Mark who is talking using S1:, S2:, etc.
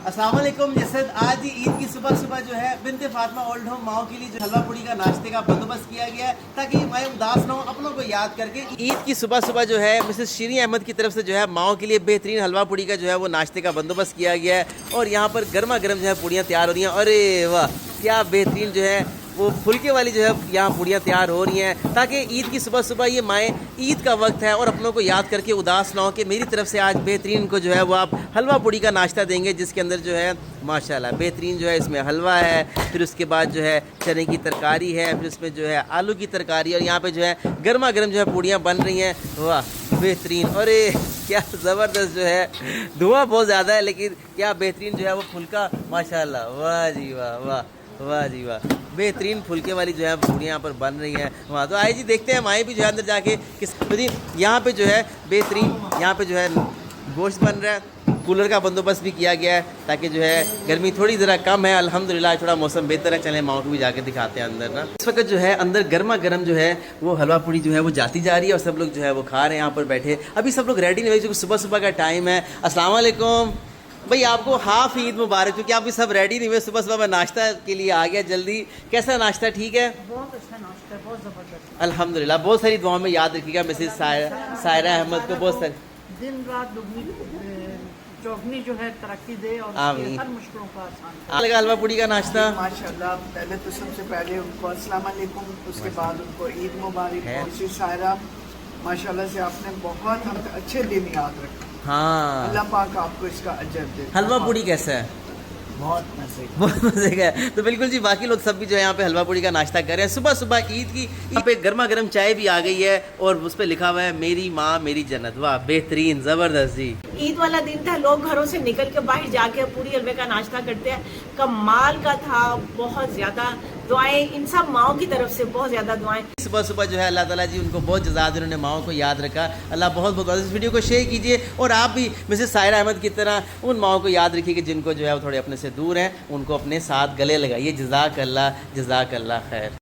S1: अस्सलाम वालेकुम। जैसे आज ही ईद की सुबह सुबह जो है बिन्ते फातिमा ओल्ड होम माओ के लिए जो हलवा पूड़ी का नाश्ते का बंदोबस्त किया गया है ताकि मैं उदास ना हो, अपनों को याद करके। ईद की सुबह सुबह जो है मिसेस शीरी अहमद की तरफ से जो है माओ के लिए बेहतरीन हलवा पूड़ी का जो है वो नाश्ते का बंदोबस्त किया गया है और यहाँ पर गर्मा गर्म जो है पूड़ियाँ तैयार हो रही हैं। अरे वाह, क्या बेहतरीन जो है वो फुलके वाली जो है यहाँ पूड़ियाँ तैयार हो रही हैं ताकि ईद की सुबह सुबह ये माएँ, ईद का वक्त है और अपनों को याद करके उदास ना हो कि मेरी तरफ से आज बेहतरीन को जो है वो आप हलवा पूड़ी का नाश्ता देंगे, जिसके अंदर जो है माशाल्लाह बेहतरीन जो है इसमें हलवा है, फिर उसके बाद जो है चने की तरकारी है, फिर उसमें जो है आलू की तरकारी और यहाँ पे जो है गर्मा गर्म जो है पूड़ियाँ बन रही हैं। वाह बेहतरीन, अरे क्या ज़बरदस्त जो है, धुआं बहुत ज़्यादा है लेकिन क्या बेहतरीन जो है वो फुल्का माशाल्लाह। वाह जी वाह, वाह वाह जी वाह, बेहतरीन फुलके वाली जो है पूड़ियाँ यहाँ पर बन रही हैं। वहाँ तो आइए जी देखते हैं माए भी जो है अंदर जाके किस यहाँ पे जो है बेहतरीन यहाँ पे जो है गोश्त बन रहा है। कूलर का बंदोबस्त भी किया गया है ताकि जो है गर्मी थोड़ी ज़रा कम है, अल्हम्दुलिल्लाह थोड़ा मौसम बेहतर है। चलें माओ को भी जाके दिखाते हैं अंदर ना। इस वक्त जो है अंदर गर्मा गर्म जो है वो हलवा पूड़ी जो है वो जाती जा रही है और सब लोग जो है वो खा रहे हैं यहाँ पर बैठे। अभी सब लोग रेडी नहीं हुए क्योंकि सुबह सुबह का टाइम है। अस्सलाम वालेकुम भाई, आपको हाफ ईद मुबारक, क्योंकि आप भी सब रेडी नहीं हुए। सुबह सुबह मैं नाश्ता के लिए आ गया जल्दी। कैसा नाश्ता? ठीक है,
S2: बहुत अच्छा नाश्ता है, बहुत ज़बरदस्त।
S1: अल्हम्दुलिल्लाह। बहुत सारी दुआओं में याद रखिएगा मिसेस सायरा अहमद को। बहुत सारी
S2: दिन रात दुगनी चौगनी जो है तरक्की दे और
S1: आमीन।
S2: हर मुश्किलों का आसान
S1: लगा हलवा पूड़ी का नाश्ता।
S3: माशाल्लाह, पहले तो सबसे पहले उनको अस्सलाम वालेकुम, उसके बाद उनको ईद मुबारक।
S1: है।
S3: और सायरा माशाल्लाह से आपने बहुत हम अच्छे दिन याद रखे।
S1: हाँ,
S3: अल्लाह पाक आपको इसका अजर दे।
S1: हलवा पूड़ी कैसा है?
S3: बहुत मजे।
S1: बहुत मजे का है। तो बिल्कुल जी, बाकी लोग सब भी जो है यहाँ पे हलवा पूड़ी का नाश्ता कर रहे हैं सुबह सुबह ईद की। यहाँ पे गर्मा गर्म चाय भी आ गई है और उस पर लिखा हुआ है मेरी माँ मेरी जन्नत। वाह बेहतरीन, जबरदस्त जी।
S2: ईद वाला दिन था, लोग घरों से निकल के बाहर जाके पूरी हलवे का नाश्ता करते हैं, कमाल का था। बहुत ज़्यादा दुआएं इन सब माओ की तरफ से, बहुत ज़्यादा दुआएं।
S1: सुबह सुबह जो है अल्लाह ताला जी उनको बहुत जज़ा दे, उन्होंने माओ को याद रखा। अल्लाह बहुत बहुत। इस वीडियो को शेयर कीजिए और आप भी मिसेस सायरा अहमद की तरह उन माओ को याद रखिए कि जिनको जो है वो थोड़े अपने से दूर हैं, उनको अपने साथ गले लगाइए। जज़ाकल्लाह, जज़ाकल्लाह खैर।